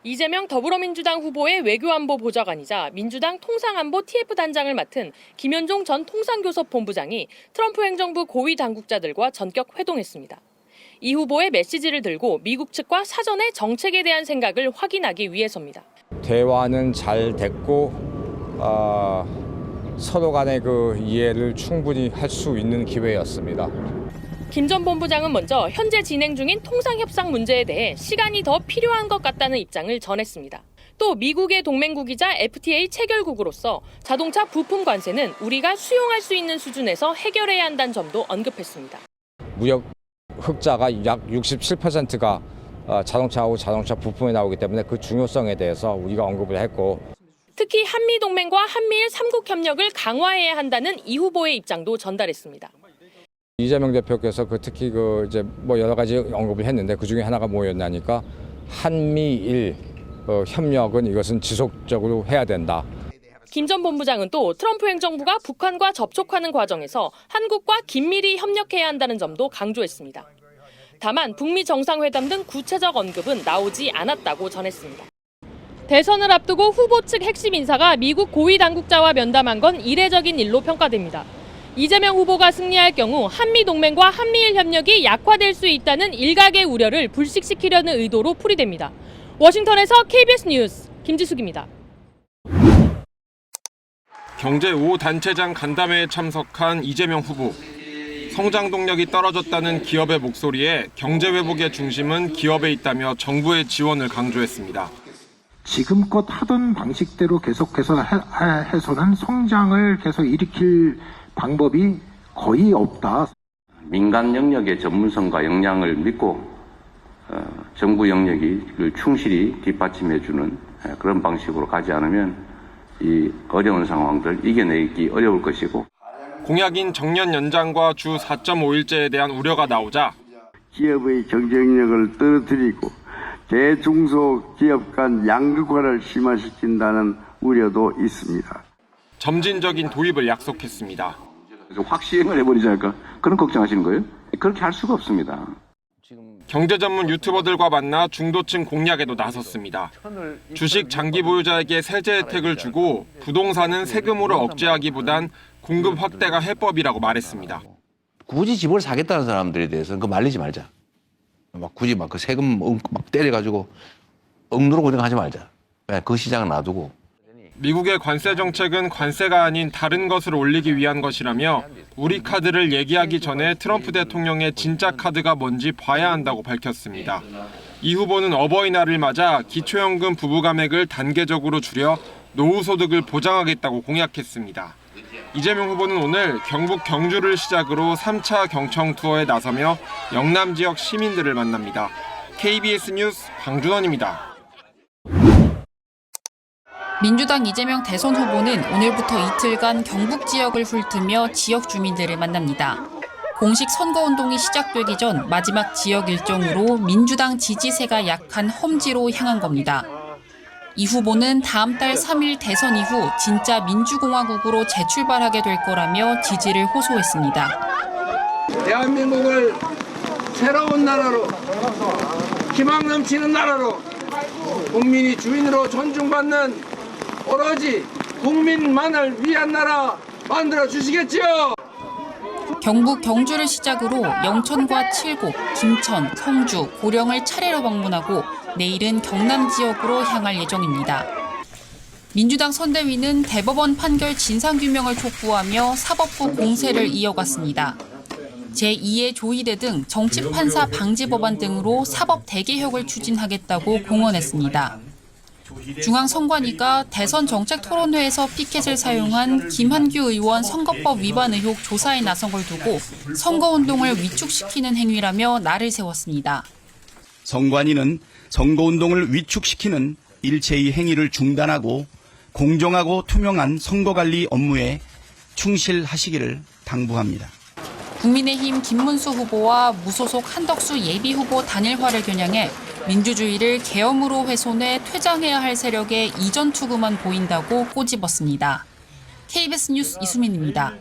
이재명 더불어민주당 후보의 외교안보 보좌관이자 민주당 통상안보 TF단장을 맡은 김현종 전 통상교섭본부장이 트럼프 행정부 고위 당국자들과 전격 회동했습니다. 이 후보의 메시지를 들고 미국 측과 사전에 정책에 대한 생각을 확인하기 위해서입니다. 대화는 잘 됐고 서로 간의 그 이해를 충분히 할 수 있는 기회였습니다. 김 전 본부장은 먼저 현재 진행 중인 통상협상 문제에 대해 시간이 더 필요한 것 같다는 입장을 전했습니다. 또 미국의 동맹국이자 FTA 체결국으로서 자동차 부품 관세는 우리가 수용할 수 있는 수준에서 해결해야 한다는 점도 언급했습니다. 무역 흑자가 약 67%가 자동차하고 자동차 부품에 나오기 때문에 그 중요성에 대해서 우리가 언급을 했고, 특히 한미동맹과 한미일 3국 협력을 강화해야 한다는 이 후보의 입장도 전달했습니다. 이재명 대표께서 특히 이제 여러 가지 언급을 했는데 그 중에 하나가 뭐였냐니까 한미일 협력은 이것은 지속적으로 해야 된다. 김 전 본부장은 또 트럼프 행정부가 북한과 접촉하는 과정에서 한국과 긴밀히 협력해야 한다는 점도 강조했습니다. 다만 북미 정상회담 등 구체적 언급은 나오지 않았다고 전했습니다. 대선을 앞두고 후보 측 핵심 인사가 미국 고위 당국자와 면담한 건 이례적인 일로 평가됩니다. 이재명 후보가 승리할 경우 한미 동맹과 한미일 협력이 약화될 수 있다는 일각의 우려를 불식시키려는 의도로 풀이됩니다. 워싱턴에서 KBS 뉴스 김지숙입니다. 경제 5단체장 간담회에 참석한 이재명 후보. 성장 동력이 떨어졌다는 기업의 목소리에 경제 회복의 중심은 기업에 있다며 정부의 지원을 강조했습니다. 지금껏 하던 방식대로 계속해서 해서는 성장을 계속 일으킬 방법이 거의 없다. 민간 영역의 전문성과 역량을 믿고 정부 영역이 충실히 뒷받침해주는 그런 방식으로 가지 않으면 이 어려운 상황들 이겨내기 어려울 것이고, 공약인 정년 연장과 주 4.5일제에 대한 우려가 나오자 기업의 경쟁력을 떨어뜨리고 대중소기업 간 양극화를 심화시킨다는 우려도 있습니다. 점진적인 도입을 약속했습니다. 확 시행을 해버리지 않을까 그런 걱정하시는 거예요? 그렇게 할 수가 없습니다. 경제 전문 유튜버들과 만나 중도층 공략에도 나섰습니다. 주식 장기 보유자에게 세제 혜택을 주고 부동산은 세금으로 억제하기보단 공급 확대가 해법이라고 말했습니다. 굳이 집을 사겠다는 사람들에 대해서는 말리지 말자. 굳이 그 세금 때려가지고 억누르고 그냥 하지 말자. 그 시장은 놔두고. 미국의 관세 정책은 관세가 아닌 다른 것을 올리기 위한 것이라며 우리 카드를 얘기하기 전에 트럼프 대통령의 진짜 카드가 뭔지 봐야 한다고 밝혔습니다. 이 후보는 어버이날을 맞아 기초연금 부부 감액을 단계적으로 줄여 노후소득을 보장하겠다고 공약했습니다. 이재명 후보는 오늘 경북 경주를 시작으로 3차 경청 투어에 나서며 영남 지역 시민들을 만납니다. KBS 뉴스 방준원입니다. 민주당 이재명 대선 후보는 오늘부터 이틀간 경북 지역을 훑으며 지역 주민들을 만납니다. 공식 선거운동이 시작되기 전 마지막 지역 일정으로 민주당 지지세가 약한 험지로 향한 겁니다. 이 후보는 다음 달 3일 대선 이후 진짜 민주공화국으로 재출발하게 될 거라며 지지를 호소했습니다. 대한민국을 새로운 나라로, 희망 넘치는 나라로, 국민이 주인으로 존중받는 오로지 국민만을 위한 나라 만들어 주시겠지요? 경북 경주를 시작으로 영천과 칠곡, 김천, 성주, 고령을 차례로 방문하고 내일은 경남 지역으로 향할 예정입니다. 민주당 선대위는 대법원 판결 진상규명을 촉구하며 사법부 공세를 이어갔습니다. 제2의 조희대 등 정치판사 방지 법안 등으로 사법 대개혁을 추진하겠다고 공언했습니다. 중앙선관위가 대선 정책 토론회에서 피켓을 사용한 김한규 의원 선거법 위반 의혹 조사에 나선 걸 두고 선거운동을 위축시키는 행위라며 날을 세웠습니다. 선관위는 선거운동을 위축시키는 일체의 행위를 중단하고 공정하고 투명한 선거관리 업무에 충실하시기를 당부합니다. 국민의힘 김문수 후보와 무소속 한덕수 예비후보 단일화를 겨냥해 민주주의를 계엄으로 훼손해 퇴장해야 할 세력의 이전 투구만 보인다고 꼬집었습니다. KBS 뉴스 이수민입니다.